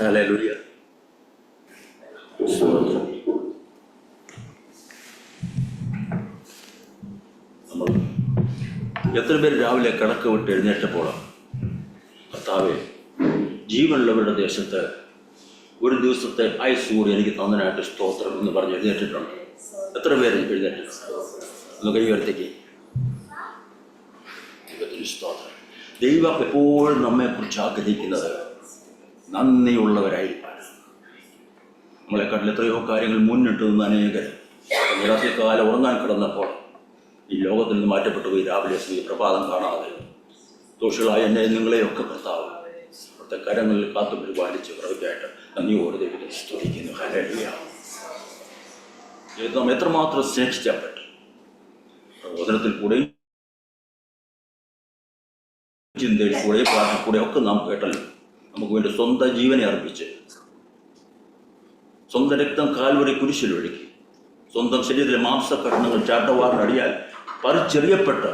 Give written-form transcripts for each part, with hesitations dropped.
Hallelujah. സ്തോത്രം. നമ്മൾ എത്ര പേര് രാവിലെ കിടക്ക വിട്ട് എഴുന്നേറ്റപ്പോൾ കർത്താവേ, ജീവനുള്ളവരുടെ ദേശത്ത് ഒരു ദിവസത്തെ ആയുസ് കൂടി എനിക്ക് തന്നതിനായിട്ട് സ്തോത്രം എന്ന് പറഞ്ഞ് എഴുന്നേറ്റിട്ടുണ്ട്? എത്ര പേര് എഴുന്നേറ്റിട്ടുണ്ട്? ഒന്ന് കൈ ഉയർത്തേക്ക്. ദൈവത്തിന് സ്തോത്രം. ദൈവം എപ്പോഴും നമ്മെക്കുറിച്ച് ആഗ്രഹിക്കുന്നത് നന്ദിയുള്ളവരായിരിക്കാൻ. നമ്മളെക്കാട്ടിൽ എത്രയോ കാര്യങ്ങൾ മുന്നിട്ട് നിന്ന് അനേകർ രാത്രി കാലം ഉറങ്ങാൻ കിടന്നപ്പോൾ ഈ ലോകത്തിൽ നിന്ന് മാറ്റപ്പെട്ടു പോയി. രാവിലെ പ്രഭാതം കാണാതെ ദോഷികളായ എന്നെ നിങ്ങളെയൊക്കെ കർത്താവ് അവിടുത്തെ കരങ്ങളിൽ കാത്തു പരിപാലിച്ച് പ്രവൃത്തിയായിട്ട് നന്ദിയോട് ദൈവത്തെ സ്തുതിക്കുന്നു. ഹല്ലേലൂയ. ദൈവം നാം എത്രമാത്രം സ്നേഹിച്ചാൽ പറ്റും. പ്രബോധനത്തിൽ കൂടെയും ചിന്തയിൽ കൂടെയും പ്രാർത്ഥനയിൽ കൂടെയും ഒക്കെ നാം കേട്ടല്ലോ. നമുക്ക് വേണ്ടി സ്വന്തം ജീവനെ അർപ്പിച്ച് സ്വന്തം രക്തം കാൽവരി കുരിശിലൊഴുക്കി സ്വന്തം ശരീരത്തിലെ മാംസകരണങ്ങൾ ചാട്ടവാറിനടിയാൽ പറിച്ചെറിയപ്പെട്ട്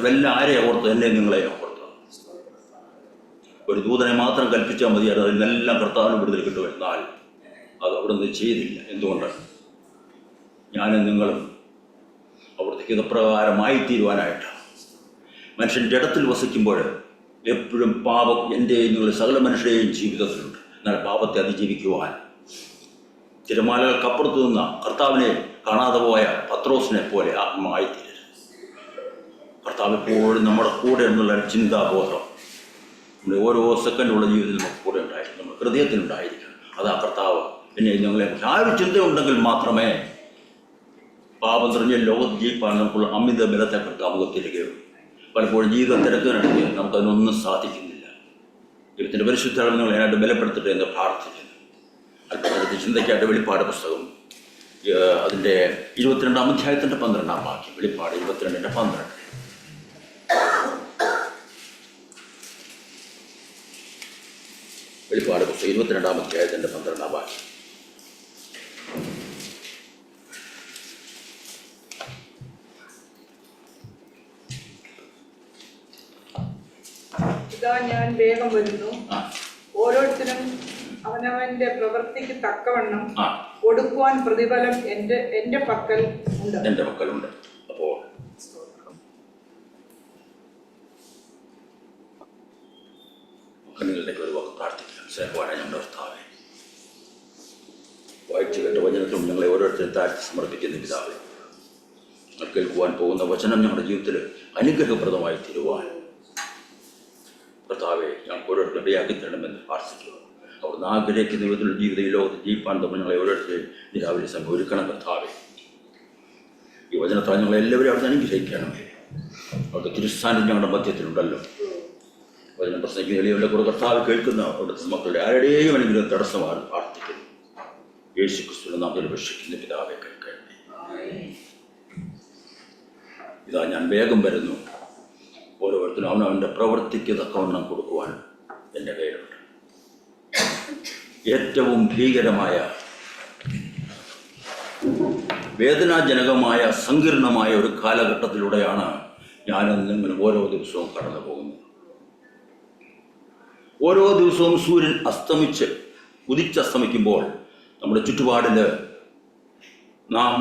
വല്ല ആരെയെ ഓർത്ത് എന്നെ നിങ്ങളെ ഓർത്ത് ഒരു ദൂതനെ മാത്രം കൽപ്പിച്ചാൽ മതിയായിരുന്നു, അതിനെല്ലാം കർത്താവിന് വിടുതൽ കിട്ടും. എന്നാൽ അത് അവിടുന്ന് ചെയ്തില്ല. എന്തുകൊണ്ട്? ഞാനും നിങ്ങളും അവിടുത്തേക്ക് ഇതപ്രകാരമായി തീരുവാനായിട്ട് മനുഷ്യൻ ജഡത്തിൽ വസിക്കുമ്പോൾ എപ്പോഴും പാപം എൻ്റെയും നിങ്ങളുടെ സകല മനുഷ്യരുടെയും ജീവിതത്തിലുണ്ട്. എന്നാൽ പാപത്തെ അതിജീവിക്കുവാൻ തിരമാലകൾക്കപ്പുറത്ത് നിന്ന കർത്താവിനെ കാണാതെ പോയ പത്രോസിനെ പോലെ ആത്മായിത്തീരരുത്. കർത്താവ് എപ്പോഴും നമ്മുടെ കൂടെ എന്നുള്ള ചിന്താബോധം നമ്മുടെ ഓരോ സെക്കൻഡുള്ള ജീവിതത്തിൽ നമുക്ക് കൂടെ ഉണ്ടായിരിക്കും, നമ്മുടെ ഹൃദയത്തിലുണ്ടായിരിക്കണം. അതാ കർത്താവ് പിന്നെ ഞങ്ങളെ ആ ഒരു ചിന്തയുണ്ടെങ്കിൽ മാത്രമേ പാപം നിറഞ്ഞ ലോകത്ത് ജീവിപ്പാൻ നമുക്കുള്ള അമിത ബലത്തെ കർത്താവ് തിരികെയുള്ളൂ. പലപ്പോഴും ജീവിത തിരക്കിനിടയ്ക്ക് നമുക്കതിനൊന്നും സാധിക്കുന്നില്ല. ദൈവത്തിൻ്റെ പരിശുദ്ധ നിങ്ങളായിട്ട് ബലപ്പെടുത്തട്ടെ എന്ന് പ്രാർത്ഥിക്കുന്നു. അല്പനേരത്തെ ചിന്തയ്ക്കായിട്ട് വെളിപ്പാട് പുസ്തകം അതിൻ്റെ 22-ാം അധ്യായത്തിൻ്റെ 12-ാം വാക്യം. വെളിപ്പാട് 22:12. വെളിപ്പാട് പുസ്തകം 22-ാം അധ്യായത്തിൻ്റെ 12-ാം വാക്യം. ഇതാ ഞാൻ വേഗം വരുന്നു, ഓരോരുത്തരും അവനവന്റെ പ്രവൃത്തിക്ക് തക്കവണ്ണം കൊടുക്കുവാൻ പ്രതിഫലം എന്റെ പക്കൽ ഉണ്ട്. അപ്പോൾ നിങ്ങളിലേക്ക് ഒരു വാക്ക് പ്രാർത്ഥിക്കാം. സ്നേഹവാനായ ഞങ്ങളുടെ കർത്താവേ, വായിച്ചു കേട്ട വചനത്തിലും ഞങ്ങളെ ഓരോരുത്തരും താഴ്ത്തി സമർപ്പിക്കുന്ന പിതാവേ, ഞങ്ങൾ കേൾക്കുവാൻ പോകുന്ന വചനം ഞങ്ങളുടെ ജീവിതത്തിൽ അനുഗ്രഹപ്രദമായി തീരുവാൻ കർത്താവെ ഞങ്ങൾക്ക് ഓരോരുത്തരും ഇടയാക്കി തരണമെന്ന് പ്രാർത്ഥിക്കുക. അവിടുന്ന് ആഗ്രഹിക്കുന്ന വിധത്തിലുള്ള ജീവിതം ഈ ലോകത്ത് ജീവിപ്പാൻ തമ്മിൽ ഞങ്ങളെ ഓരോരുത്തരെയും രാവിലെ സമയം ഒരുക്കണം കർത്താവെ. ഈ വചനത്താൽ ഞങ്ങളെല്ലാവരും അവിടുന്ന് അനുഗ്രഹിക്കണമേ. അവിടുത്തെ തിരുസ്ഥാനം ഞങ്ങളുടെ മധ്യത്തിലുണ്ടല്ലോ. വചനം പ്രസംഗിക്കുന്ന എളിയവരുടെ കൂടെ കർത്താവ് കേൾക്കുന്ന അവിടുത്തെ മക്കളുടെ ആരുടെയും അനുഗ്രഹം തടസ്സമാണ് പ്രാർത്ഥിക്കുന്നു. യേശു ക്രിസ്തുവിന്റെ നാമത്തിൽ അപേക്ഷിക്കുന്ന പിതാവെ കേൾക്കണമേ. ഇതാ ഞാൻ വേഗം വരുന്നു, ഓരോരുത്തരും അവനവൻ്റെ പ്രവൃത്തിക്ക് തക്കവണ്ണം കൊടുക്കുവാൻ എൻ്റെ കയ്യിലുണ്ട്. ഏറ്റവും ഭീകരമായ വേദനാജനകമായ സങ്കീർണമായ ഒരു കാലഘട്ടത്തിലൂടെയാണ് ഞാനും നിങ്ങളും ഓരോ ദിവസവും കടന്നു പോകുന്നത്. ഓരോ ദിവസവും സൂര്യൻ ഉദിച്ചസ്തമിക്കുമ്പോൾ നമ്മുടെ ചുറ്റുപാടിൽ നാം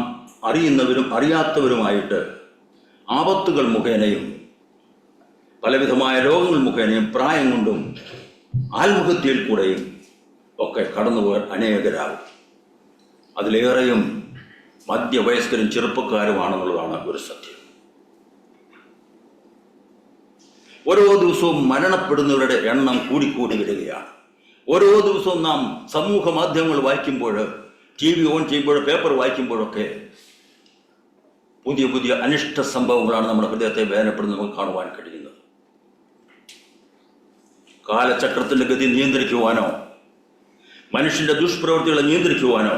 അറിയുന്നവരും അറിയാത്തവരുമായിട്ട് ആപത്തുകൾ മുഖേനയും പലവിധമായ രോഗങ്ങൾ മുഖേനയും പ്രായം കൊണ്ടും ആത്മഹത്യയിൽ കൂടെയും ഒക്കെ കടന്നുപോകാൻ അനേകരാകും. അതിലേറെയും മധ്യവയസ്കരും ചെറുപ്പക്കാരുമാണെന്നുള്ളതാണ് ഒരു സത്യം. ഓരോ ദിവസവും മരണപ്പെടുന്നവരുടെ എണ്ണം കൂടിക്കൂടി വരികയാണ്. ഓരോ ദിവസവും നാം സമൂഹ മാധ്യമങ്ങൾ വായിക്കുമ്പോൾ, TV ഓൺ ചെയ്യുമ്പോൾ, പേപ്പർ വായിക്കുമ്പോഴൊക്കെ പുതിയ പുതിയ അനിഷ്ട സംഭവങ്ങളാണ് നമ്മുടെ ഹൃദയത്തെ വേദനപ്പെടുന്ന നമുക്ക് കാണുവാൻ കഴിയുന്നത്. കാലചക്രത്തിൻ്റെ ഗതി നിയന്ത്രിക്കുവാനോ മനുഷ്യൻ്റെ ദുഷ്പ്രവൃത്തികളെ നിയന്ത്രിക്കുവാനോ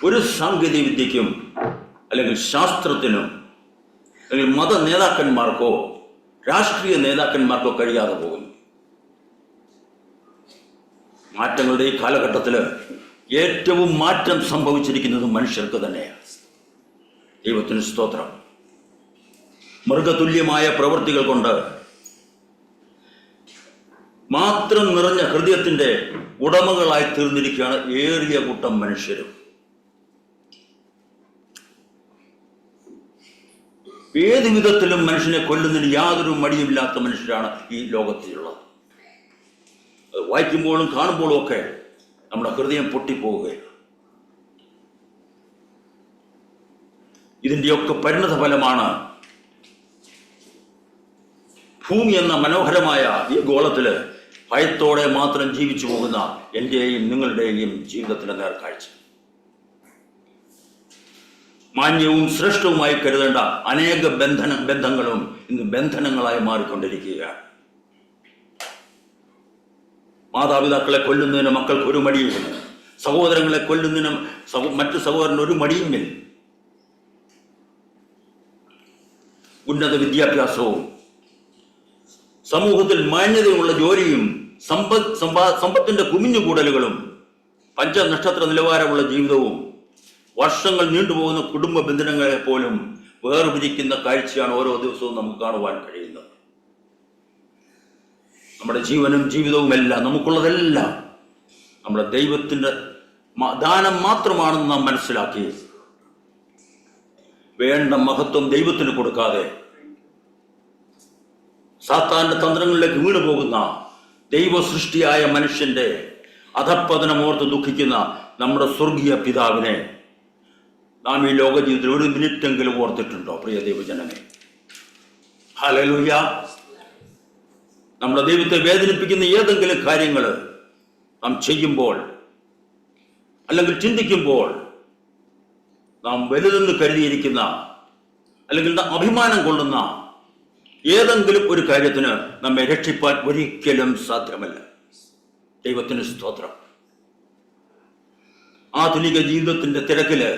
ഒരു സാങ്കേതിക വിദ്യയ്ക്കും അല്ലെങ്കിൽ ശാസ്ത്രത്തിനും അല്ലെങ്കിൽ മത നേതാക്കന്മാർക്കോ രാഷ്ട്രീയ നേതാക്കന്മാർക്കോ കഴിയാതെ പോകുന്നു. മാറ്റങ്ങളുടെ ഈ കാലഘട്ടത്തിൽ ഏറ്റവും മാറ്റം സംഭവിച്ചിരിക്കുന്നത് മനുഷ്യർക്ക് തന്നെയാണ്. ദൈവത്തിന് സ്തോത്രം. മൃഗതുല്യമായ പ്രവൃത്തികൾ കൊണ്ട് മാത്രം നിറഞ്ഞ ഹൃദയത്തിന്റെ ഉടമകളായി തീർന്നിരിക്കുകയാണ് ഏറിയ കൂട്ടം മനുഷ്യരും. ഏത് വിധത്തിലും മനുഷ്യനെ കൊല്ലുന്നതിന് യാതൊരു മടിയുമില്ലാത്ത മനുഷ്യരാണ് ഈ ലോകത്തിലുള്ളത്. അത് വായിക്കുമ്പോഴും കാണുമ്പോഴും ഒക്കെ നമ്മുടെ ഹൃദയം പൊട്ടിപ്പോവുകയാണ്. ഇതിൻ്റെയൊക്കെ പരിണത ഫലമാണ് ഭൂമി എന്ന മനോഹരമായ ഈ ഗോളത്തില് ഭയത്തോടെ മാത്രം ജീവിച്ചു പോകുന്ന എൻ്റെയും നിങ്ങളുടെയും ജീവിതത്തിൻ്റെ നേർക്കാഴ്ച. മാന്യവും ശ്രേഷ്ഠവുമായി കരുതേണ്ട അനേക ബന്ധങ്ങളും ഇന്ന് ബന്ധനങ്ങളായി മാറിക്കൊണ്ടിരിക്കുകയാണ്. മാതാപിതാക്കളെ കൊല്ലുന്നതിന് മക്കൾക്ക് ഒരു മടിയുമില്ല. സഹോദരങ്ങളെ കൊല്ലുന്നതിന് മറ്റു സഹോദരന് ഒരു മടിയുമില്ല. ഉന്നത വിദ്യാഭ്യാസവും സമൂഹത്തിൽ മാന്യതയുള്ള ജോലിയും സമ്പത്തിന്റെ കുമിഞ്ഞുകൂടലുകളും പഞ്ചനക്ഷത്ര നിലവാരമുള്ള ജീവിതവും വർഷങ്ങൾ നീണ്ടുപോകുന്ന കുടുംബ ബന്ധനങ്ങളെ പോലും വേർപിരിക്കുന്ന കാഴ്ചയാണ് ഓരോ ദിവസവും നമുക്ക് കാണുവാൻ കഴിയുന്നത്. നമ്മുടെ ജീവനും ജീവിതവും എല്ലാം നമുക്കുള്ളതെല്ലാം നമ്മുടെ ദൈവത്തിൻ്റെ ദാനം മാത്രമാണെന്ന് നാം മനസ്സിലാക്കി വേണ്ട മഹത്വം ദൈവത്തിന് കൊടുക്കാതെ സാത്താന്റെ തന്ത്രങ്ങളിലേക്ക് വീണു പോകുന്ന ദൈവ സൃഷ്ടിയായ മനുഷ്യന്റെ അധപ്പതനമോർത്ത് ദുഃഖിക്കുന്ന നമ്മുടെ സ്വർഗീയ പിതാവിനെ നാം ഈ ലോക ജീവിതത്തിൽ ഒരു മിനിറ്റെങ്കിലും ഓർത്തിട്ടുണ്ടോ പ്രിയ ദൈവജനമേ? ഹല്ലേലൂയ. നമ്മുടെ ദൈവത്തെ വേദനിപ്പിക്കുന്ന ഏതെങ്കിലും കാര്യങ്ങൾ നാം ചെയ്യുമ്പോൾ അല്ലെങ്കിൽ ചിന്തിക്കുമ്പോൾ നാം വലുതെന്ന് കരുതിയിരിക്കുന്ന അല്ലെങ്കിൽ അഭിമാനം കൊള്ളുന്ന ഏതെങ്കിലും ഒരു കാര്യത്തിന് നമ്മെ രക്ഷിപ്പാൻ ഒരിക്കലും സാധ്യമല്ല. ദൈവത്തിന് സ്തോത്രം. ആധുനിക ജീവിതത്തിന്റെ തിരക്കില്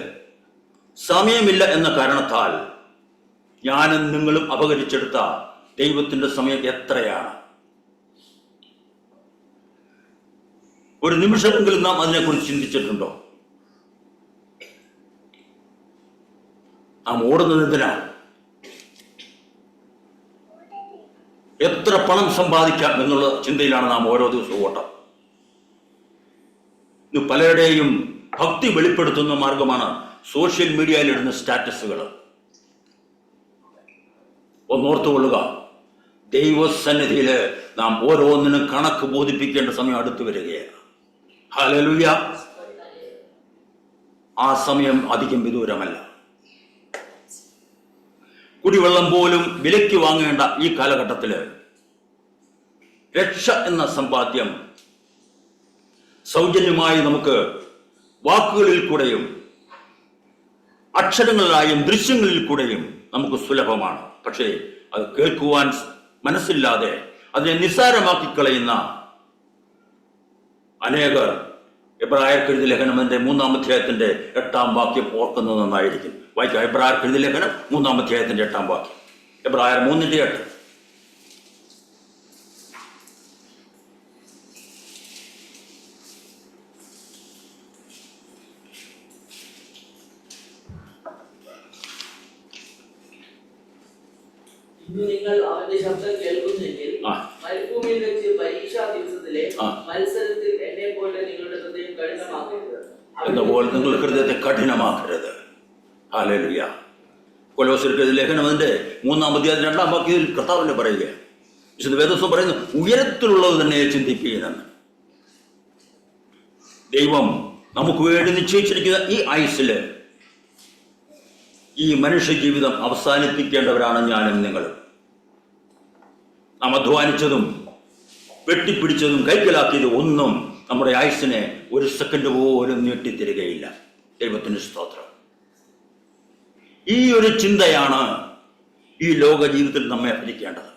സമയമില്ല എന്ന കാരണത്താൽ ഞാനും നിങ്ങളും അപഹരിച്ചെടുത്ത ദൈവത്തിന്റെ സമയം എത്രയാണ്? ഒരു നിമിഷമെങ്കിലും നാം അതിനെക്കുറിച്ച് ചിന്തിച്ചിട്ടുണ്ടോ? നാം ഓടുന്നത് എന്തിനാണ്? എത്ര പണം സമ്പാദിക്കാം എന്നുള്ള ചിന്തയിലാണ് നാം ഓരോ ദിവസവും ഓട്ടം. ഇന്ന് പലരുടെയും ഭക്തി വെളിപ്പെടുത്തുന്ന മാർഗമാണ് സോഷ്യൽ മീഡിയയിൽ ഇടുന്ന സ്റ്റാറ്റസുകൾ. ഒന്നോർത്തുകൊള്ളുക, ദൈവസന്നിധിയിൽ നാം ഓരോന്നിനും കണക്ക് ബോധിപ്പിക്കേണ്ട സമയം അടുത്തു വരികയാണ്. ഹല്ലേലൂയ. ആ സമയം അധികം വിദൂരമല്ല. കുടിവെള്ളം പോലും വിലയ്ക്ക് വാങ്ങേണ്ട ഈ കാലഘട്ടത്തില് രക്ഷ എന്ന സമ്പാദ്യം സൗജന്യമായി നമുക്ക് വാക്കുകളിൽ കൂടെയും അക്ഷരങ്ങളിലായും ദൃശ്യങ്ങളിൽ കൂടെയും നമുക്ക് സുലഭമാണ്. പക്ഷേ അത് കേൾക്കുവാൻ മനസ്സില്ലാതെ അതിനെ നിസ്സാരമാക്കി കളയുന്ന അനേകർ എബ്രായർക്കെഴുതിയ ലേഖനത്തിന്റെ 3-ാം അധ്യായത്തിന്റെ 8-ാം വാക്യം ഓർക്കുന്നത് നന്നായിരിക്കും. വായിക്കാം. എബ്രായർക്കെഴുതിയ ലേഖനം 3-ാം അധ്യായത്തിന്റെ 8-ാം വാക്യം. എബ്രായർ 3:8. നിങ്ങൾ അവന്റെ ശബ്ദം കേൾക്കുന്നെങ്കിൽ മരുഭൂമിയിൽ വെച്ച് പരീക്ഷാ ദിവസത്തിലെ മത്സരത്തിൽ എന്നെ പോലെ നിങ്ങളുടെ ഹൃദയം കഠിനമാക്കരുത്. എന്നപോലെ നിങ്ങൾ ഹൃദയത്തെ കഠിനമാക്കരുത്. ഹല്ലേലൂയ. കൊലോസ്യർക്കെഴുതിയ ലേഖനം അതിന്റെ 3-ാം അധ്യായത്തിന്റെ 2-ാം വാക്യത്തിൽ കർത്താവിനെ പറയുകയാണ്. വിശുദ്ധ വേദപുസ്തകം പറയുന്നു, ഉയരത്തിലുള്ളത് തന്നെ ചിന്തിപ്പീനെന്ന്. ദൈവം നമുക്ക് വേണ്ടി നിശ്ചയിച്ചിരിക്കുന്ന ഈ ആയുസ്സില് ഈ മനുഷ്യ ജീവിതം അവസാനിപ്പിക്കേണ്ടവരാണ് ഞാനും നിങ്ങളും. നാം അധ്വാനിച്ചതും വെട്ടിപ്പിടിച്ചതും കൈക്കലാക്കിയതും ഒന്നും നമ്മുടെ ആയുസ്സിനെ ഒരു സെക്കൻഡ് പോലും നീട്ടിത്തരികയില്ല. ദൈവത്തിന് സ്തോത്രം. ഈ ഒരു ചിന്തയാണ് ഈ ലോക ജീവിതത്തിൽ നമ്മെ ഭരിക്കേണ്ടത്.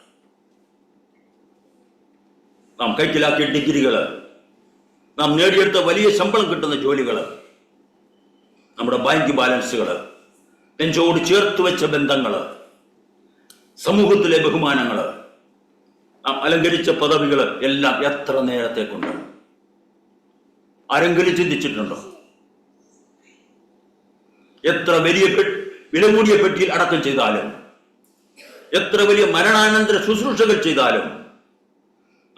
നാം കൈക്കലാക്കിയ ഡിഗ്രികള്, നാം നേടിയെടുത്ത വലിയ ശമ്പളം കിട്ടുന്ന ജോലികള്, നമ്മുടെ ബാങ്ക് ബാലൻസുകള്, നെഞ്ചോട് ചേർത്ത് വെച്ച ബന്ധങ്ങള്, സമൂഹത്തിലെ ബഹുമാനങ്ങള്, നാം അലങ്കരിച്ച പദവികള് എല്ലാം എത്ര നേരത്തേക്കുണ്ട്? ആരെങ്കിലും ചിന്തിച്ചിട്ടുണ്ടോ? എത്ര വലിയ വിലകൂടിയ പെട്ടിയിൽ അടക്കം ചെയ്താലും, എത്ര വലിയ മരണാനന്തര ശുശ്രൂഷകൾ ചെയ്താലും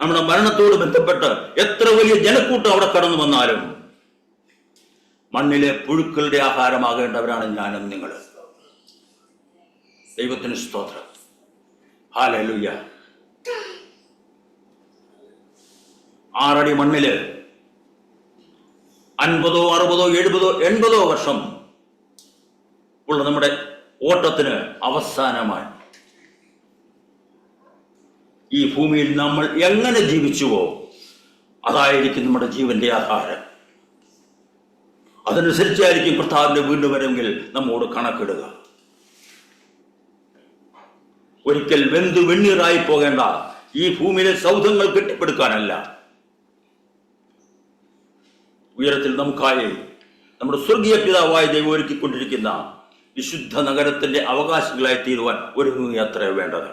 നമ്മുടെ മരണത്തോട് ബന്ധപ്പെട്ട് എത്ര വലിയ ജനക്കൂട്ടം അവിടെ കടന്നു വന്നാലും മണ്ണിലെ പുഴുക്കളുടെ ആഹാരമാകേണ്ടവരാണ് ഞാനും നിങ്ങൾ. ദൈവത്തിന് സ്തോത്രം. ഹല്ലേലൂയ. 6 അടി മണ്ണില് 50, 60, 70, 80 വർഷം ഉള്ള നമ്മുടെ ഓട്ടത്തിന് അവസാനമായി ഈ ഭൂമിയിൽ നമ്മൾ എങ്ങനെ ജീവിച്ചുവോ അതായിരിക്കും നമ്മുടെ ജീവന്റെ ആധാരം. അതനുസരിച്ചായിരിക്കും കർത്താവിന്റെ വീണ്ടും വരെങ്കിൽ നമ്മോട് കണക്കിടുക. ഒരിക്കൽ വെന്തു വെണ്ണീറായി പോകേണ്ട ഈ ഭൂമിയിലെ സൗധങ്ങൾ കെട്ടിപ്പടുക്കാനല്ല, ഉയരത്തിൽ നമുക്കായി നമ്മുടെ സ്വർഗീയ പിതാവായ ദൈവം ഒരുക്കിക്കൊണ്ടിരിക്കുന്ന വിശുദ്ധ നഗരത്തിന്റെ അവകാശികളായി തീരുവാൻ ഒരുങ്ങുക അത്ര വേണ്ടത്.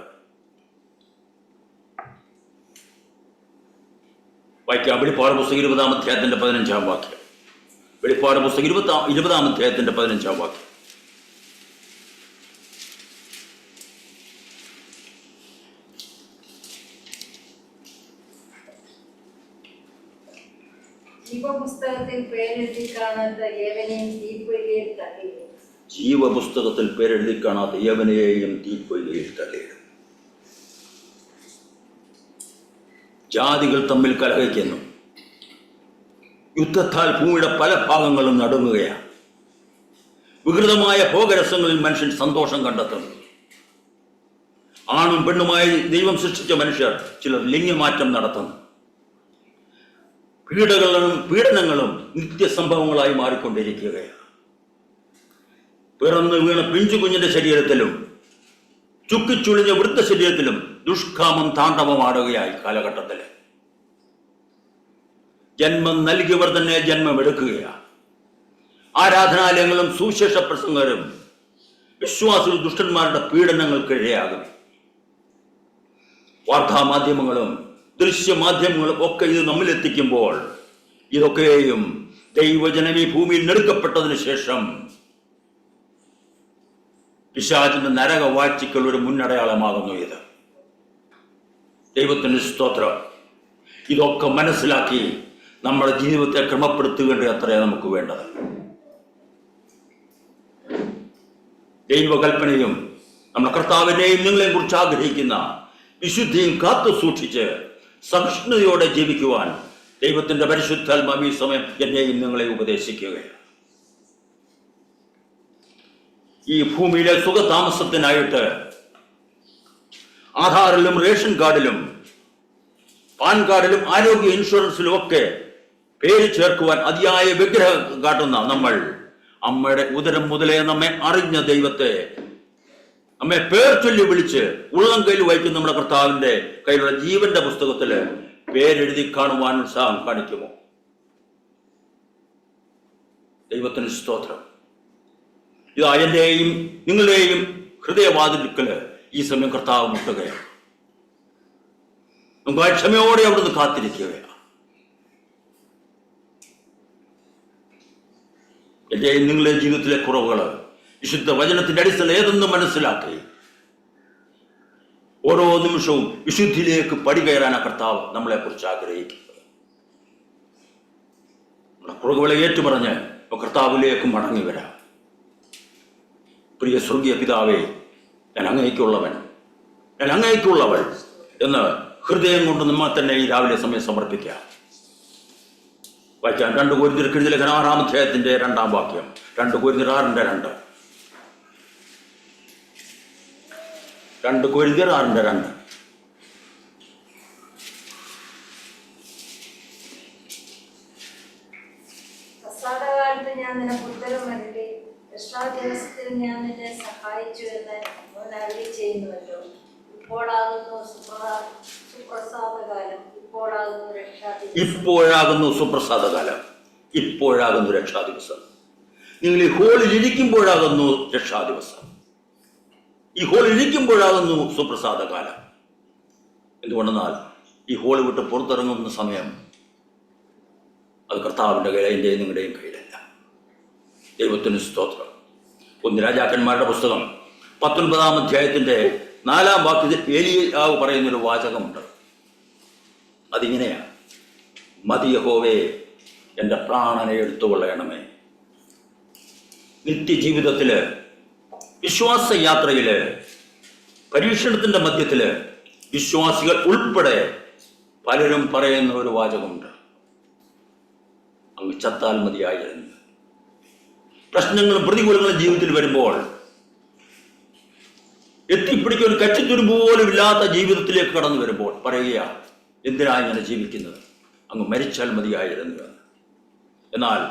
വായിക്കാം. വെളിപ്പാട് പുസ്തകം 20-ാം അധ്യായത്തിന്റെ 15-ാം വാക്യം. വെളിപ്പാട് പുസ്തകം 20-ാം അധ്യായത്തിന്റെ 15-ാം വാക്യം. ജീവപുസ്തകത്തിൽ പേരെഴുതി കാണാത്ത ഏവനെയും തീപ്പൊയ്കയിൽ തള്ളിയിടും. ജീവപുസ്തകത്തിൽ പേരെഴുതി കാണാത്ത ഏവനെയും തീപ്പൊയ്കയിൽ തള്ളിയിടും. ജാതികൾ തമ്മിൽ കലഹിക്കുന്നു. യുദ്ധത്താൽ ഭൂമിയുടെ പല ഭാഗങ്ങളും നടുങ്ങുകയാണ്. വികൃതമായ ഭോഗരസങ്ങളിൽ മനുഷ്യൻ സന്തോഷം കണ്ടെത്തുന്നു. ആണും പെണ്ണുമായി ദൈവം സൃഷ്ടിച്ച മനുഷ്യർ ചിലർ ലിംഗമാറ്റം നടത്തുന്നു. പീഡനങ്ങളും നിത്യസംഭവങ്ങളായി മാറിക്കൊണ്ടിരിക്കുകയാണ്. പിറന്നു വീണ പിഞ്ചു കുഞ്ഞിന്റെ ശരീരത്തിലും ചുക്കിച്ചുളിഞ്ഞ വൃദ്ധ ശരീരത്തിലും ദുഷ്കാമം താണ്ഡവമാടുകയായി കാലഘട്ടത്തിൽ. ജന്മം നൽകിയവർ തന്നെ ജന്മമെടുക്കുകയാണ്. ആരാധനാലയങ്ങളും സുവിശേഷ പ്രസംഗരും വിശ്വാസികൾ ദുഷ്ടന്മാരുടെ പീഡനങ്ങൾക്ക് ഇരയാകും. വാർത്താമാധ്യമങ്ങളും ദൃശ്യമാധ്യമങ്ങളും ഒക്കെ ഇത് നമ്മിലെത്തിക്കുമ്പോൾ ഇതൊക്കെയും ദൈവജനം ഈ ഭൂമിയിൽ നെടുക്കപ്പെട്ടതിന് ശേഷം പിശാചിന്റെ നരകവാഴ്ചയ്ക്കുള്ള ഒരു മുന്നടയാളമാകുന്നു ഇത്. ദൈവത്തിന്റെ സ്തോത്രം. ഇതൊക്കെ മനസ്സിലാക്കി നമ്മുടെ ജീവിതത്തെ ക്രമപ്പെടുത്തുകേണ്ട അത്രയാണ് നമുക്ക് വേണ്ടത്. ദൈവകൽപ്പനയും നമ്മുടെ കർത്താവിനെയും നിങ്ങളെയും കുറിച്ച് ആഗ്രഹിക്കുന്ന വിശുദ്ധിയും കാത്തു സൂക്ഷിച്ച് സഹിഷ്ണുതയോടെ ജീവിക്കുവാൻ ദൈവത്തിന്റെ പരിശുദ്ധാത്മാവ് ഈ സമയം എന്നെയും നിങ്ങളെ ഉപദേശിക്കുകയാണ്. ഈ ഭൂമിയിലെ സുഖതാമസത്തിനായിട്ട് ആധാറിലും റേഷൻ കാർഡിലും പാൻ കാർഡിലും ആരോഗ്യ ഇൻഷുറൻസിലും ഒക്കെ പേര് ചേർക്കുവാൻ അതിയായ വിഗ്രഹം കാട്ടുന്ന നമ്മൾ അമ്മയുടെ ഉദരം മുതലേ നമ്മെ അറിഞ്ഞ ദൈവത്തെ നമ്മെ പേർ ചൊല്ലി വിളിച്ച് ഉള്ളം കയ്യിൽ വഹിക്കുന്ന നമ്മുടെ കർത്താവിന്റെ കയ്യിലുള്ള ജീവന്റെ പുസ്തകത്തില് പേരെഴുതി കാണുവാൻ ഉത്സാഹം കാണിക്കുമോ? ദൈവത്തിന് സ്തോത്രം. ഇതാ എന്റെയും നിങ്ങളുടെയും ഹൃദയവാതിൽക്കല് ഈ സമയം കർത്താവ് മുട്ടുകയാണ്. നമുക്ക് ക്ഷമയോടെ അവിടുന്ന് കാത്തിരിക്കുകയാണ്. എന്റെയും നിങ്ങളുടെ ജീവിതത്തിലെ കുറവുകള് വിശുദ്ധ വചനത്തിന്റെ അടിസ്ഥാനം ഏതെന്ന് മനസ്സിലാക്കി ഓരോ നിമിഷവും വിശുദ്ധിയിലേക്ക് പടികയറാനാണ് കർത്താവ് നമ്മളെ കുറിച്ച് ആഗ്രഹിക്കുന്നത്. കുറവുകളെ ഏറ്റുപറഞ്ഞ് കർത്താവിലേക്ക് മടങ്ങി വരാം. പ്രിയ സ്വർഗീയ പിതാവേ, ഞാൻ അങ്ങേക്കുള്ളവൻ, ഞാൻ അങ്ങേക്കുള്ളവൾ എന്ന് ഹൃദയം കൊണ്ട് നമ്മൾ തന്നെ ഈ രാവിലെ സമയം സമർപ്പിക്കാം. വായിക്കാൻ 2 കൊരിന്ത്യർക്ക് എഴുതിയ ലേഖനം 6-ാം അധ്യായത്തിന്റെ 2-ാം വാക്യം. 2 കൊരിന്ത്യർ 6:2. 2 കൊരിന്ത്യർ 6:2. പ്രസാദകാലത്ത് ഞാൻ നിനക്ക് ഉത്തരം നൽകി, രക്ഷാദിവസത്തിൽ ഞാൻ നിന്നെ സഹായിച്ചു എന്ന് അവൻ അരുളി ചെയ്യുന്നുവല്ലോ. ഇപ്പോഴാകുന്നു സുപ്രസാദകാലം, ഇപ്പോഴാകുന്നു രക്ഷാദിവസം. ഇപ്പോഴാകുന്നു സുപ്രസാദകാലം, ഇപ്പോഴാകുന്നു രക്ഷാദിവസം. നിങ്ങൾ ഈ ഹോളിൽ ഇരിക്കുമ്പോഴാകുന്നു രക്ഷാദിവസം. ഈ ഹോളിൽ ഇരിക്കുമ്പോഴാകുന്നു സുപ്രസാദകാലം. എന്തുകൊണ്ടെന്നാൽ ഈ ഹോള് വിട്ട് പുറത്തിറങ്ങുന്ന സമയം അത് കർത്താവിൻ്റെ കയ്യിൽ, എൻ്റെയും നിങ്ങളുടെയും കയ്യിലല്ല. ദൈവത്തിന് സ്തോത്രം. 1 രാജാക്കന്മാരുടെ പുസ്തകം 19-ാം അധ്യായത്തിന്റെ 4-ാം വാക്യത്തിൽ ഏലിയാവ് പറയുന്നൊരു വാചകമുണ്ട്. അതിങ്ങനെയാണ്: മതി യഹോവേ, എൻ്റെ പ്രാണനെ എടുത്തുകൊള്ളണമേ. നിത്യജീവിതത്തിൽ, വിശ്വാസയാത്രയിൽ, പരീക്ഷണത്തിൻ്റെ മധ്യത്തിൽ വിശ്വാസികൾ ഉൾപ്പെടെ പലരും പറയുന്ന ഒരു വാചകമുണ്ട്: അങ്ങ് ചത്താൽ മതിയായിരുന്നു. പ്രശ്നങ്ങളും പ്രതികൂലങ്ങളും ജീവിതത്തിൽ വരുമ്പോൾ എത്തിപ്പിടിക്കാൻ കച്ചിത്തുരുമ്പ് പോലും ഇല്ലാത്ത ജീവിതത്തിലേക്ക് കടന്നു വരുമ്പോൾ പറയുക, എന്തിനാണ് ഇങ്ങനെ ജീവിക്കുന്നത്, അങ്ങ് മരിച്ചാൽ മതിയായിരുന്നു എന്ന്. എന്നാൽ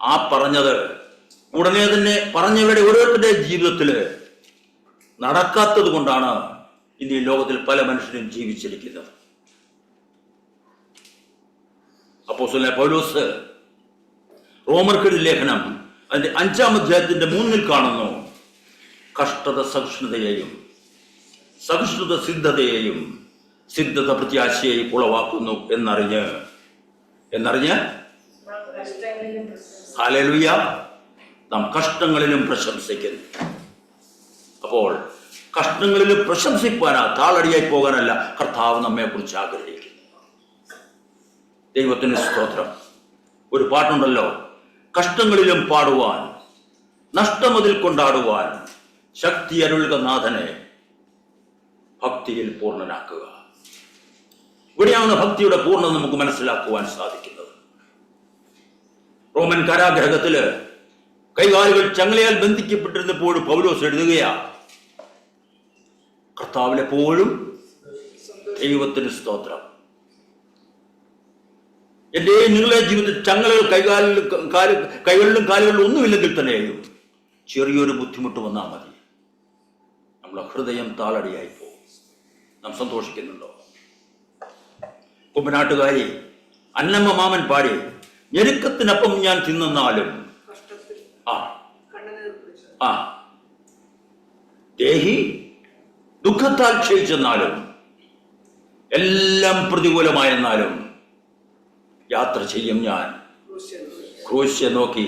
ആ പറഞ്ഞത് ഉടനെ തന്നെ പറഞ്ഞവരുടെ ഓരോരുത്തരുടെ ജീവിതത്തിൽ നടക്കാത്തത് കൊണ്ടാണ് ഇന്ന് ഈ ലോകത്തിൽ പല മനുഷ്യരും ജീവിച്ചിരിക്കുന്നത്. അപ്പോസ്തലനായ പൗലോസ് റോമർക്കെഴുതിയ ലേഖനം അതിന്റെ 5-ാം അധ്യായത്തിന്റെ 3-ൽ കാണുന്നു: കഷ്ടത സഹിഷ്ണുതയെയും സഹിഷ്ണുത സിദ്ധതയെയും സിദ്ധത പ്രത്യാശയെയും ഉളവാക്കുന്നു എന്നറിഞ്ഞ് ഹല്ലേലൂയ, നാം കഷ്ടങ്ങളിലും പ്രശംസിക്കുന്നു. അപ്പോൾ കഷ്ടങ്ങളിലും പ്രശംസിപ്പാനാ, താളടിയായി പോകാനല്ല കർത്താവ് നമ്മെ കുറിച്ച് ആഗ്രഹിക്കുന്നു. ദൈവത്തിന് സ്തോത്രം. ഒരു പാട്ടുണ്ടല്ലോ: കഷ്ടങ്ങളിലും പാടുവാൻ, നഷ്ടമതിൽ കൊണ്ടാടുവാൻ, ശക്തി അരുളുക നാഥനെ, ഭക്തിയിൽ പൂർണ്ണനാക്കുക. ഇവിടെയാണ് ഭക്തിയുടെ പൂർണ്ണത നമുക്ക് മനസ്സിലാക്കുവാൻ സാധിക്കുന്നത്. റോമൻ കാരാഗ്രഹത്തില് കൈകാലുകൾ ചങ്ങലയാൽ ബന്ധിക്കപ്പെട്ടിരുന്നപ്പോഴും പൗലോസ് എഴുതുകയാ: കർത്താവിലെപ്പോഴും ദൈവത്തിന് സ്തോത്രം. എൻ്റെ നിങ്ങളുടെ ജീവിതത്തിൽ ചങ്ങലകൾ കൈകളിലും കാലുകളിലും ഒന്നുമില്ലെങ്കിൽ തന്നെയും ചെറിയൊരു ബുദ്ധിമുട്ട് വന്നാൽ മതി, നമ്മളെ ഹൃദയം താളടിയായി പോകും. നാം സന്തോഷിക്കുന്നുണ്ടോ? കുമ്പനാട്ടുകാരി അന്നമ്മ മാമൻ പാടി: ഞെരുക്കത്തിനപ്പം ഞാൻ തിന്നാലും ദേഹി ദുഃഖത്താൽ ക്ഷയിച്ചെന്നാലും, എല്ലാം പ്രതികൂലമായെന്നാലും യാത്ര ചെയ്യും ഞാൻ, ക്രൂശെ നോക്കി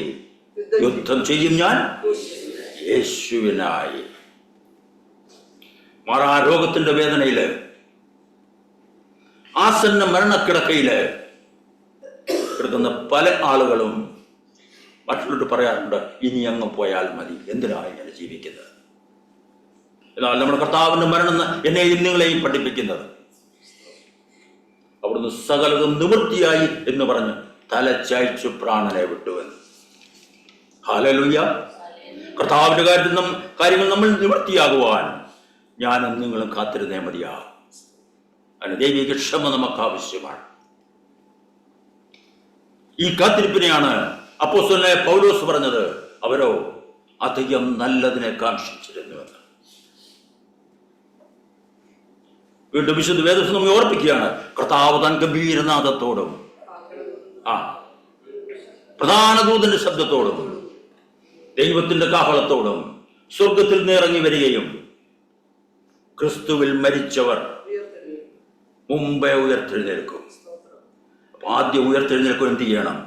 യുദ്ധം ചെയ്യും ഞാൻ യേശുവിനായി. മാറാരോഗത്തിന്റെ വേദനയില്, ആസന്ന മരണക്കിടക്കയില് കിടക്കുന്ന പല ആളുകളും മറ്റുള്ളവരോട് പറയാറുണ്ട്: ഇനി അങ്ങ് പോയാൽ മതി, എന്തിനാണ് ഇങ്ങനെ ജീവിക്കുന്നത്? എന്നാൽ നമ്മുടെ കർത്താവിന്റെ മരണം എന്നെയും നിങ്ങളെയും പഠിപ്പിക്കുന്നത് അവിടുന്ന് സകലതും നിവൃത്തിയായി എന്ന് പറഞ്ഞ് തലച്ചായ്ച്ചു പ്രാണനെ വിട്ടുവെന്ന്. ഹല്ലേലൂയ. കർത്താവിന്റെ കാര്യങ്ങൾ നമ്മൾ നിവൃത്തിയാകുവാൻ ഞാനും നിങ്ങളും കാത്തിരുന്നേ മതിയാകും. അതിന് ദൈവിക ക്ഷമ നമുക്ക് ആവശ്യമാണ്. ഈ കാത്തിരിപ്പിനെയാണ് അപ്പോസ്തലനായ പൗലോസ് പറഞ്ഞത്: അവരോ അധികം നല്ലതിനെ കാക്ഷിച്ചിരുന്നുവെന്ന്. വീണ്ടും വിശുദ്ധ വേദപുസ്തകം നമ്മെ ഓർപ്പിക്കുകയാണ്: കർത്താവ് താൻ ഗംഭീരനാദത്തോടും പ്രധാന ദൂതന്റെ ശബ്ദത്തോടും ദൈവത്തിന്റെ കാഹളത്തോടും സ്വർഗത്തിൽ നിന്ന് ഇറങ്ങി വരികയും ക്രിസ്തുവിൽ മരിച്ചവർ മുമ്പേ ഉയർത്തെഴുന്നേൽക്കും. അപ്പൊ ആദ്യം ഉയർത്തെഴുന്നേൽക്കും എന്ത് ചെയ്യണം?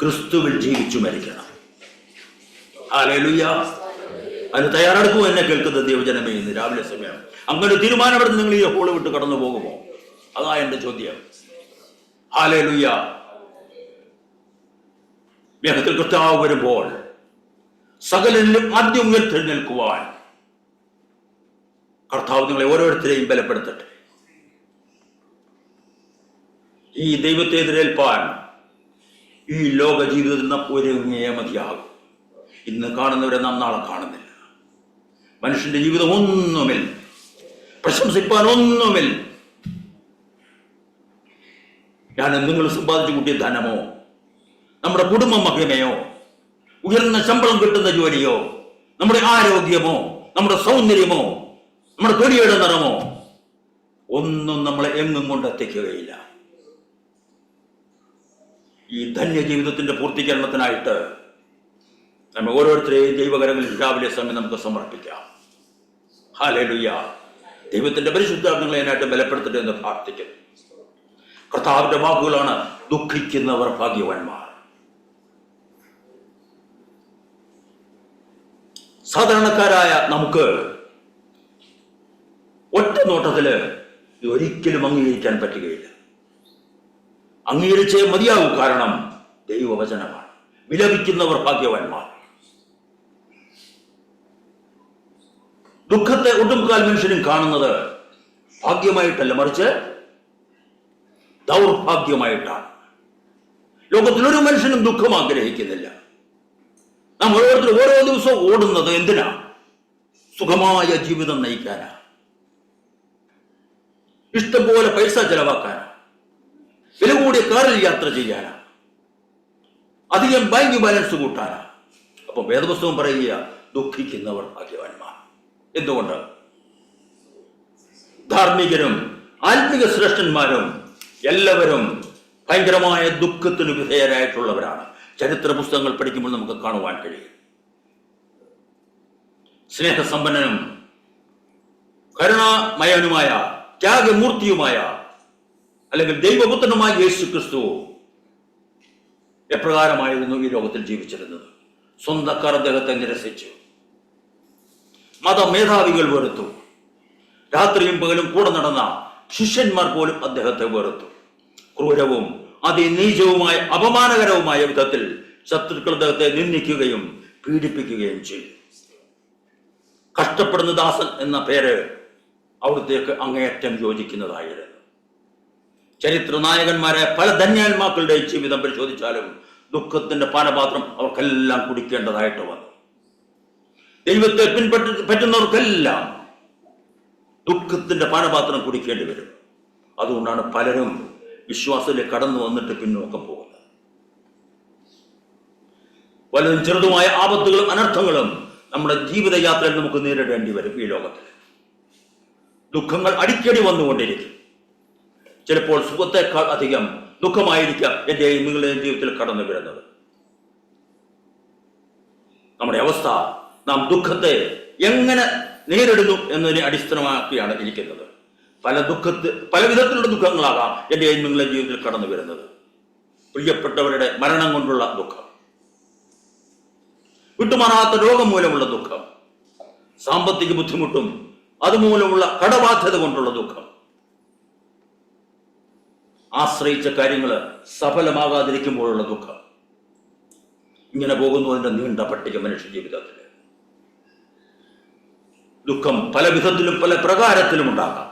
ക്രിസ്തുവിൽ ജീവിച്ചു മരിക്കണം. ഹല്ലേലൂയ. അതിന് തയ്യാറെടുക്കുമോ എന്നെ കേൾക്കുന്ന ദൈവജനമേ? ഇന്ന് രാവിലെ സമയം അങ്ങനെ തീരുമാനമെടുത്ത് നിങ്ങൾ ഈ ഹോള് വിട്ട് കടന്നു പോകുമോ? അതാ എന്റെ ചോദ്യം. ഹല്ലേലൂയ. മേഘത്തിൽ കർത്താവ് വരുമ്പോൾ സകലരിലും ആദ്യം ഉയർത്തെഴുന്നേൽക്കുവാൻ കർത്താവ് നിങ്ങളെ ഓരോരുത്തരെയും ബലപ്പെടുത്തട്ടെ. ഈ ദൈവത്തെ എതിരേൽപ്പാൻ ഈ ലോക ജീവിതത്തിൽ നാം ഒരുങ്ങിയേ മതിയാകും. ഇന്ന് കാണുന്നവരെ നാം നാളെ കാണുന്നില്ല. മനുഷ്യന്റെ ജീവിതം ഒന്നുമില്ല, പ്രശംസിപ്പാൻ ഒന്നുമില്ല. ഞാൻ നിങ്ങൾ സമ്പാദിച്ചു കൂട്ടിയ ധനമോ, നമ്മുടെ കുടുംബ മഹിമയോ, ഉയർന്ന ശമ്പളം കിട്ടുന്ന ജോലിയോ, നമ്മുടെ ആരോഗ്യമോ, നമ്മുടെ സൗന്ദര്യമോ, നമ്മുടെ തൊലിയുടെ നിറമോ ഒന്നും നമ്മളെ എങ്ങും കൊണ്ടെത്തിക്കുകയില്ല. ഈ ധന്യജീവിതത്തിന്റെ പൂർത്തീകരണത്തിനായിട്ട് നമ്മൾ ഓരോരുത്തരെയും ദൈവകരങ്ങളിൽ രാവിലെ സമയം നമുക്ക് സമർപ്പിക്കാം. ഹല്ലേലൂയ. ദൈവത്തിന്റെ പരിശുദ്ധാത്മാക്കളെ അതിനായിട്ട് ബലപ്പെടുത്തട്ടെ എന്ന് പ്രാർത്ഥിക്കുന്നു. കർത്താവിന്റെ വാക്കുകളാണ്: ദുഃഖിക്കുന്നവർ ഭാഗ്യവാന്മാർ. സാധാരണക്കാരായ നമുക്ക് ഒറ്റ നോട്ടത്തില് ഇത് ഒരിക്കലും അംഗീകരിക്കാൻ പറ്റുകയില്ല. അംഗീകരിച്ചേ മതിയാകൂ. കാരണം ദൈവവചനമാണ്. വിലപിക്കുന്നവർ ഭാഗ്യവാന്മാർ. ദുഃഖത്തെ ഒട്ടുമുക്കാൽ മനുഷ്യനും കാണുന്നത് ഭാഗ്യമായിട്ടല്ല, മറിച്ച് ദൗർഭാഗ്യമായിട്ടാണ്. ലോകത്തിൽ ഒരു മനുഷ്യനും ദുഃഖം ആഗ്രഹിക്കുന്നില്ല. നാം ഓരോരുത്തരും ഓരോ ദിവസവും ഓടുന്നത് എന്തിനാ? സുഖമായ ജീവിതം നയിക്കാനാ, ഇഷ്ടംപോലെ പൈസ ചെലവാക്കാനാ, വില കൂടിയ കാറിൽ യാത്ര ചെയ്യാനാ, അധികം ബാങ്ക് ബാലൻസ് കൂട്ടാനാ. അപ്പൊ വേദപുസ്തകം പറയുക, ദുഃഖിക്കുന്നവർ ഭാഗ്യവാന്മാർ. എന്തുകൊണ്ട്? ധാർമ്മികരും ആത്മിക ശ്രേഷ്ഠന്മാരും എല്ലാവരും ഭയങ്കരമായ ദുഃഖത്തിന് വിധേയരായിട്ടുള്ളവരാണ്. ചരിത്ര പുസ്തകങ്ങൾ പഠിക്കുമ്പോൾ നമുക്ക് കാണുവാൻ കഴിയും. സ്നേഹസമ്പന്നനും കരുണാമയനുമായ ത്യാഗമൂർത്തിയുമായ അല്ലെങ്കിൽ ദൈവപുത്രനുമായ യേശു ക്രിസ്തു എപ്രകാരമായിരുന്നു ഈ ലോകത്തിൽ ജീവിച്ചിരുന്നത്? സ്വന്തക്കാർ അദ്ദേഹത്തെ നിരസിച്ചു, മതമേധാവികൾ വെറുത്തു, രാത്രിയും പകലും കൂടെ നടന്ന ശിഷ്യന്മാർ പോലും അദ്ദേഹത്തെ വെറുത്തു. ക്രൂരവും അതിനീചവുമായ അപമാനകരവുമായ വിധത്തിൽ ശത്രുക്കൾ അദ്ദേഹത്തെ നിന്ദിക്കുകയും പീഡിപ്പിക്കുകയും ചെയ്തു. കഷ്ടപ്പെടുന്ന ദാസൻ എന്ന പേര് അവിടുത്തേക്ക് അങ്ങേയറ്റം യോജിക്കുന്നതായിരുന്നു. ചരിത്ര നായകന്മാരെ പല ധന്യാത്മാക്കളുടെയും ജീവിതം പരിശോധിച്ചാലും ദുഃഖത്തിന്റെ പാനപാത്രം അവർക്കെല്ലാം കുടിക്കേണ്ടതായിട്ട് വന്നു. ദൈവത്തെ പറ്റുന്നവർക്കെല്ലാം ദുഃഖത്തിന്റെ പാനപാത്രം കുടിക്കേണ്ടി വരും. അതുകൊണ്ടാണ് പലരും വിശ്വാസത്തിലേക്ക് കടന്നു വന്നിട്ട് പിന്നോക്കം പോകുന്നത്. വലുതും ചെറുതുമായ ആപത്തുകളും അനർത്ഥങ്ങളും നമ്മുടെ ജീവിതയാത്രയിൽ നമുക്ക് നേരിടേണ്ടി വരും. ഈ ലോകത്തിൽ ദുഃഖങ്ങൾ അടിക്കടി വന്നുകൊണ്ടിരിക്കും. ചിലപ്പോൾ സുഖത്തെക്കാൾ അധികം ദുഃഖമായിരിക്കാം എന്റെയും നിങ്ങളുടെയും ജീവിതത്തിൽ കടന്നു വരുന്നത്. നമ്മുടെ അവസ്ഥ നാം ദുഃഖത്തെ എങ്ങനെ നേരിടുന്നു എന്നതിനെ അടിസ്ഥാനമാക്കിയാണ് ഇരിക്കുന്നത്. പല വിധത്തിലുള്ള ദുഃഖങ്ങളാകാം എന്റെയും നിങ്ങളുടെ ജീവിതത്തിൽ കടന്നു വരുന്നത്. പ്രിയപ്പെട്ടവരുടെ മരണം കൊണ്ടുള്ള ദുഃഖം, വിട്ടുമാറാത്ത രോഗം മൂലമുള്ള ദുഃഖം, സാമ്പത്തിക ബുദ്ധിമുട്ടും അതുമൂലമുള്ള കടബാധ്യത കൊണ്ടുള്ള ദുഃഖം, ആശ്രയിച്ച കാര്യങ്ങൾ സഫലമാകാതിരിക്കുമ്പോഴുള്ള ദുഃഖം. ഇങ്ങനെ പോകുന്നു അതിന്റെ നീണ്ട പട്ടിക മനുഷ്യ ജീവിതത്തിൽ. ദുഃഖം പല വിധത്തിലും പല പ്രകാരത്തിലും ഉണ്ടാകാം.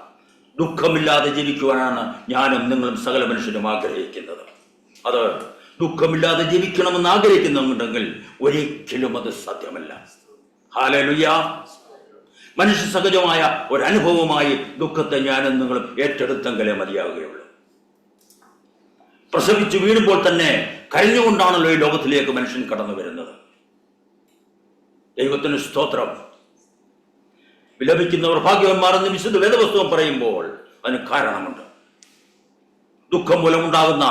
ദുഃഖമില്ലാതെ ജീവിക്കുവാനാണ് ഞാനും നിങ്ങളും സകല മനുഷ്യരും ആഗ്രഹിക്കുന്നത്. അത് ദുഃഖമില്ലാതെ ജീവിക്കണമെന്ന് ആഗ്രഹിക്കുന്നുണ്ടെങ്കിൽ ഒരിക്കലും അത് സാധ്യമല്ല. ഹല്ലേലൂയ. മനുഷ്യ സഹജമായ ഒരനുഭവമായി ദുഃഖത്തെ ഞാനും നിങ്ങളും ഏറ്റെടുത്തെങ്കിലേ മതിയാകുകയുള്ളൂ. പ്രസവിച്ചു വീഴുമ്പോൾ തന്നെ കരഞ്ഞുകൊണ്ടാണല്ലോ ഈ ലോകത്തിലേക്ക് മനുഷ്യൻ കടന്നു വരുന്നത്. ദൈവത്തിന് സ്തോത്രം. വിലപിക്കുന്നവർ ഭാഗ്യവാന്മാർ എന്ന് വിശുദ്ധ വേദപുസ്തകം പറയുമ്പോൾ അതിന് കാരണമുണ്ട്. ദുഃഖം മൂലമുണ്ടാകുന്ന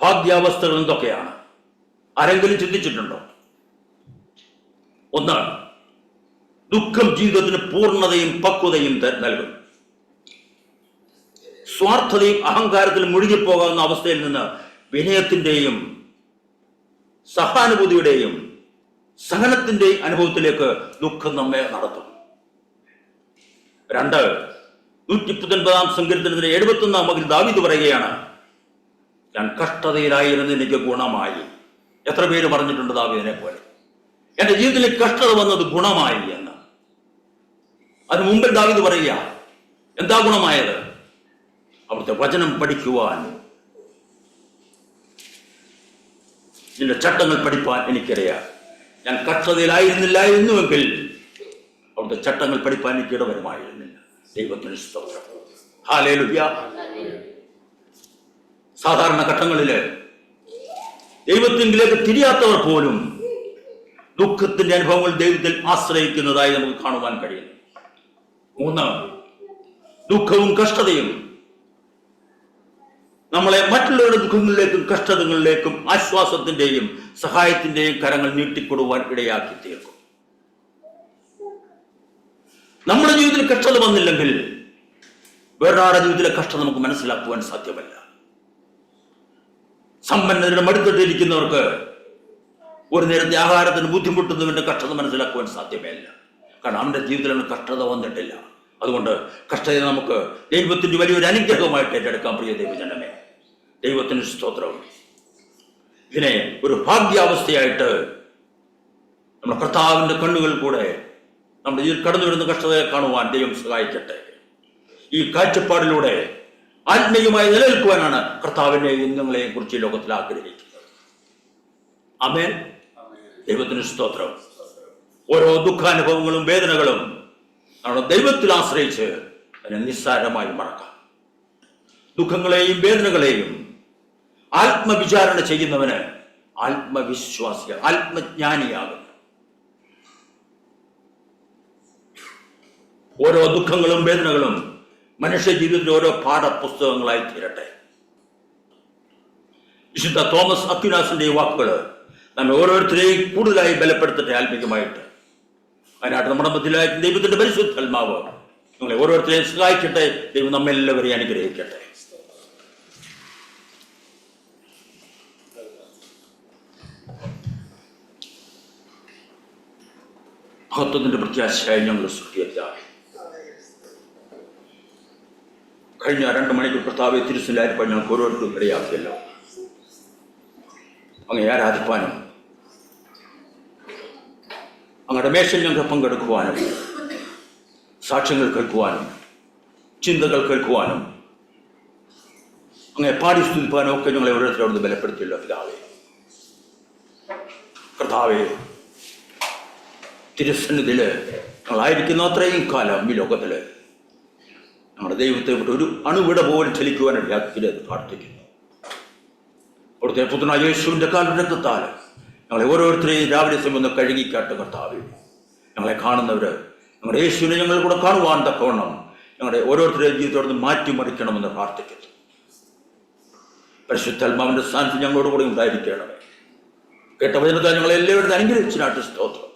ഭാഗ്യാവസ്ഥകൾ എന്തൊക്കെയാണ്? ആരെങ്കിലും ചിന്തിച്ചിട്ടുണ്ടോ? ഒന്ന്, ദുഃഖം ജീവിതത്തിന് പൂർണ്ണതയും പക്വതയും നൽകും. സ്വാർത്ഥതയും അഹങ്കാരത്തിലും മുഴുകിപ്പോകാവുന്ന അവസ്ഥയിൽ നിന്ന് വിനയത്തിന്റെയും സഹാനുഭൂതിയുടെയും സഹനത്തിന്റെയും അനുഭവത്തിലേക്ക് ദുഃഖം നമ്മെ നടത്തും. 2, 119 സങ്കീർത്തനത്തിലെ 71 വാക്യത്തിൽ ദാവീദ് പറയുകയാണ്, ഞാൻ കഷ്ടതയിലായിരുന്നു എനിക്ക് ഗുണമായി. എത്ര പേര് പറഞ്ഞിട്ടുണ്ട് ദാവീദിനെ പോലെ? എന്റെ ജീവിതത്തിൽ കഷ്ടത വന്നത് ഗുണമായി എന്ന്. അതിന് മുമ്പിൽ ദാവീദ് പറയുക, എന്താ ഗുണമായത്? അവിടുത്തെ വചനം പഠിക്കുവാൻ, നിന്റെ ചട്ടങ്ങൾ പഠിപ്പാൻ എനിക്കറിയാം. ഞാൻ കഷ്ടതയിലായിരുന്നില്ലായിരുന്നുവെങ്കിൽ അവിടുത്തെ ചട്ടങ്ങൾ പഠിപ്പാൻ എനിക്ക് ഇടവരുമായിരുന്നില്ല. ദൈവത്തിന് സ്തോത്രം. ഹല്ലേലൂയ. സാധാരണ ഘട്ടങ്ങളില് ദൈവത്തിലേക്ക് തിരിയാത്തവർ പോലും ദുഃഖത്തിന്റെ അനുഭവങ്ങൾ ദൈവത്തിൽ ആശ്രയിക്കുന്നതായി നമുക്ക് കാണുവാൻ കഴിയുന്നു. 3, ദുഃഖവും കഷ്ടതയും നമ്മളെ മറ്റുള്ളവരുടെ ദുഃഖങ്ങളിലേക്കും കഷ്ടതകളിലേക്കും ആശ്വാസത്തിന്റെയും സഹായത്തിന്റെയും കരങ്ങൾ നീട്ടിക്കൊടുവാൻ ഇടയാക്കി തീർക്കും. നമ്മുടെ ജീവിതത്തിൽ കഷ്ടത വന്നില്ലെങ്കിൽ വേറൊരാളുടെ ജീവിതത്തിലെ കഷ്ടത നമുക്ക് മനസ്സിലാക്കുവാൻ സാധ്യമല്ല. സമ്പന്നരുടെ മടുത്തിട്ടിരിക്കുന്നവർക്ക് ഒരു നേരത്തെ ആഹാരത്തിന് ബുദ്ധിമുട്ടുന്നവന്റെ കഷ്ടത മനസ്സിലാക്കുവാൻ സാധ്യമല്ല. കാരണം അവന്റെ ജീവിതത്തിൽ കഷ്ടത വന്നിട്ടില്ല. അതുകൊണ്ട് കഷ്ടത നമുക്ക് ദൈവത്തിൻ്റെ വലിയൊരു അനുഗ്രഹമായിട്ട് ഏറ്റെടുക്കാം. പ്രിയ ദൈവജനമേ, ദൈവത്തിന് സ്തോത്രം. ഇതിനെ ഒരു ഭാഗ്യാവസ്ഥയായിട്ട് നമ്മുടെ കർത്താവിൻ്റെ കണ്ണുകൾ കൂടെ നമ്മുടെ ഇതിൽ കടന്നു വരുന്ന കഷ്ടതയെ കാണുവാൻ ദൈവം സഹായിക്കട്ടെ. ഈ കാഴ്ചപ്പാടിലൂടെ ആത്മീയമായി നിലനിൽക്കുവാനാണ് കർത്താവിനെ നിങ്ങളെയും കുറിച്ച് ലോകത്തിൽ ആഗ്രഹിക്കുന്നത്. ആമേൻ. ദൈവത്തിന് സ്തോത്രം. ഓരോ ദുഃഖാനുഭവങ്ങളും വേദനകളും നമ്മുടെ ദൈവത്തിൽ ആശ്രയിച്ച് അതിനെ നിസ്സാരമായി മറക്കാം. ദുഃഖങ്ങളെയും വേദനകളെയും ആത്മവിചാരണ ചെയ്യുന്നവന് ആത്മവിശ്വാസിയ ആത്മജ്ഞാനിയാകുന്നു. ഓരോ ദുഃഖങ്ങളും വേദനകളും മനുഷ്യ ജീവിതത്തിൽ ഓരോ പാഠപുസ്തകങ്ങളായി തീരട്ടെ. വിശുദ്ധ തോമസ് അക്വിനാസിന്റെ വാക്കുകൾ നമ്മെ ഓരോരുത്തരെയും കൂടുതലായി ബലപ്പെടുത്തട്ടെ ആത്മീയമായിട്ട്. അതിനായിട്ട് നമ്മുടെ മധ്യത്തിലായ ദൈവത്തിന്റെ പരിശുദ്ധാത്മാവ് നിങ്ങളെ ഓരോരുത്തരെയും സഹായിക്കട്ടെ. ദൈവം നമ്മെല്ലാവരെയും അനുഗ്രഹിക്കട്ടെ. മഹത്വത്തിന്റെ പ്രത്യാശയായി ഞങ്ങൾ സ്തുതിക്കാം. കഴിഞ്ഞ 2 മണിക്കൂർ കർത്താവെ തിരുസന്നിധിയിൽ ഞങ്ങൾക്ക് ഓരോരുത്തരും ഇടയാക്കിയല്ലോ. അങ്ങയെ ആരാധിപ്പാനും അങ്ങയുടെ മേശയിൽ ഞങ്ങൾക്ക് പങ്കെടുക്കുവാനും സാക്ഷ്യങ്ങൾ കേൾക്കുവാനും ചിന്തകൾ കേൾക്കുവാനും അങ്ങയെ പാടി സ്തുതിപ്പാനും ഒക്കെ ഞങ്ങളെ ഓരോരുത്തരും അവിടുന്ന് ബലപ്പെടുത്തിയല്ലോ പിതാവേ. കർത്താവേ, തിരുസന്നിധിയിൽ ഞങ്ങളായിരിക്കുന്ന അത്രയും കാലം ഈ ലോകത്തിൽ നമ്മുടെ ദൈവത്തെ വിട്ട് ഒരു അണുവിട പോലും ചലിക്കുവാൻ ഇടയാക്കിയത് പ്രാർത്ഥിക്കുന്നു. അവിടുത്തെ പുത്രനായ യേശുവിൻ്റെ കാലഘട്ടത്താൽ ഞങ്ങളെ ഓരോരുത്തരെയും രാവിലെ സമയം ഒന്ന് കഴുകിക്കാട്ട് കർത്താവേ. ഞങ്ങളെ കാണുന്നവർ ഞങ്ങളുടെ യേശുവിനെ ഞങ്ങൾ കൂടെ കാണുവാൻ തക്കവണ്ണം ഞങ്ങളുടെ ഓരോരുത്തരുടെയും ജീവിതത്തോട് മാറ്റിമറിക്കണമെന്ന് പ്രാർത്ഥിക്കുന്നു. പരിശുദ്ധാത്മാവിൻ്റെ സാന്നിധ്യം ഞങ്ങളോട് കൂടെ ഉണ്ടായിരിക്കണമേ. കേട്ട വചനത്താൽ ഞങ്ങളെ എല്ലാവരും അനുഗ്രഹിച്ചിനാട്ട് സ്തോത്രം.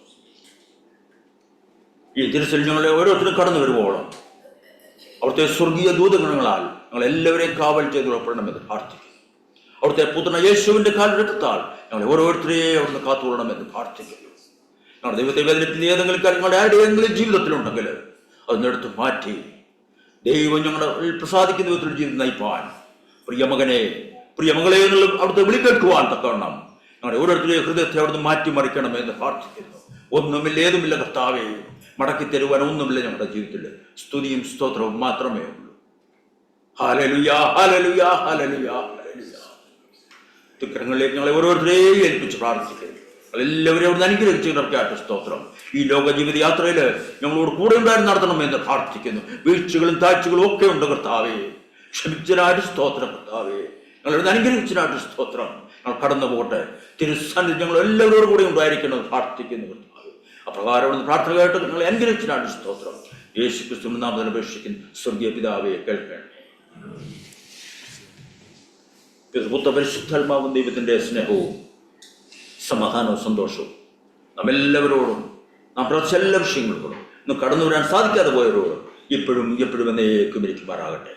ഈ തിരുസൽ ഞങ്ങളെ ഓരോരുത്തരും കടന്നു വരുമ്പോഴും അവിടുത്തെ സ്വർഗീയ ദൂതഗണങ്ങളാൽ ഞങ്ങളെല്ലാവരെയും കാവൽ ചെയ്ത് ഉറപ്പെടണമെന്ന് പ്രാർത്ഥിക്കുന്നു. അവിടുത്തെ പുത്രനായ യേശുവിൻ്റെ കാലഘട്ടത്താൽ ഞങ്ങളെ ഓരോരുത്തരെയും അവിടുന്ന് കാത്തുകൊള്ളണമെന്ന് പ്രാർത്ഥിക്കുന്നു. ഞങ്ങളുടെ ദൈവത്തെ വേദനിപ്പിക്കുന്ന ഏതെങ്കിലും കാര്യങ്ങളുടെ ആരുടെയെങ്കിലും ജീവിതത്തിലുണ്ടെങ്കിൽ അതിനെടുത്ത് മാറ്റി ദൈവം ഞങ്ങളുടെ പ്രസാദിക്കുന്ന വിധത്തിൽ ജീവിതം നയിപ്പാൻ പ്രിയമകനെ പ്രിയമകളെ എന്നുള്ള അവിടുത്തെ വിളിക്കേൾക്കുവാൻ തക്കവണ്ണം ഞങ്ങളുടെ ഓരോരുത്തരെയും ഹൃദയത്തെ അവിടുന്ന് മാറ്റിമറിക്കണമെന്ന് പ്രാർത്ഥിക്കുന്നു. ഒന്നുമില്ല, ഏതുമില്ല കർത്താവേ, മടക്കി തരുവാൻ ഒന്നുമില്ല ഞങ്ങളുടെ ജീവിതത്തിൽ. സ്തുതിയും സ്തോത്രവും മാത്രമേ ഉള്ളൂ. ഹല്ലേലൂയാ, ഹല്ലേലൂയാ, ഹല്ലേലൂയാ, ഹല്ലേലൂയാ. ദുഃഖങ്ങളിലേക്ക് ഞങ്ങളെ ഓരോരുത്തരെയും ഏൽപ്പിച്ച് പ്രാർത്ഥിക്കുന്നു. എല്ലാവരെയും അവിടുന്ന് അനുഗ്രഹിച്ച് നടക്കാത്ത സ്തോത്രം. ഈ ലോക ജീവിത യാത്രയിൽ ഞങ്ങളോട് കൂടെ ഉണ്ടായിരുന്നു നടത്തണമെന്ന് പ്രാർത്ഥിക്കുന്നു. വീഴ്ചകളും താഴ്ചകളും ഒക്കെ ഉണ്ട് കർത്താവേ. ക്ഷമിച്ചനായിട്ട് സ്തോത്രം കർത്താവേ. ഞങ്ങളവിടുന്ന് അനുഗ്രഹിച്ചനായിട്ട് സ്തോത്രം. ഞങ്ങൾ കടന്നു പോകട്ടെ. തിരുസന്നിധി ഞങ്ങൾ എല്ലാവരോടും കൂടെ ഉണ്ടായിരിക്കണം പ്രാർത്ഥിക്കുന്നു കർത്താവേ. അപ്രകാരം പ്രാർത്ഥനയായിട്ട് ഞങ്ങളെ അനുഗ്രഹിച്ചനായിട്ട് സ്തോത്രം. യേശു ക്രിസ്തുവിന്റെ നാമത്തിൽ അപേക്ഷിക്കുന്നു. സ്വർഗീയ പിതാവേ, കേൾക്കണമേ. പുത്ര പരിശുദ്ധാത്മാവും ദൈവത്തിന്റെ സ്നേഹവും സമാധാനവും സന്തോഷവും നമ്മെല്ലാവരോടും നാം പ്രവർത്തിച്ച എല്ലാ വിഷയങ്ങളോടും ഇന്ന് കടന്നു വരാൻ സാധിക്കാതെ പോയവരോടും ഇപ്പോഴും എന്നേക്കും ഇരിക്കുമാറാകട്ടെ.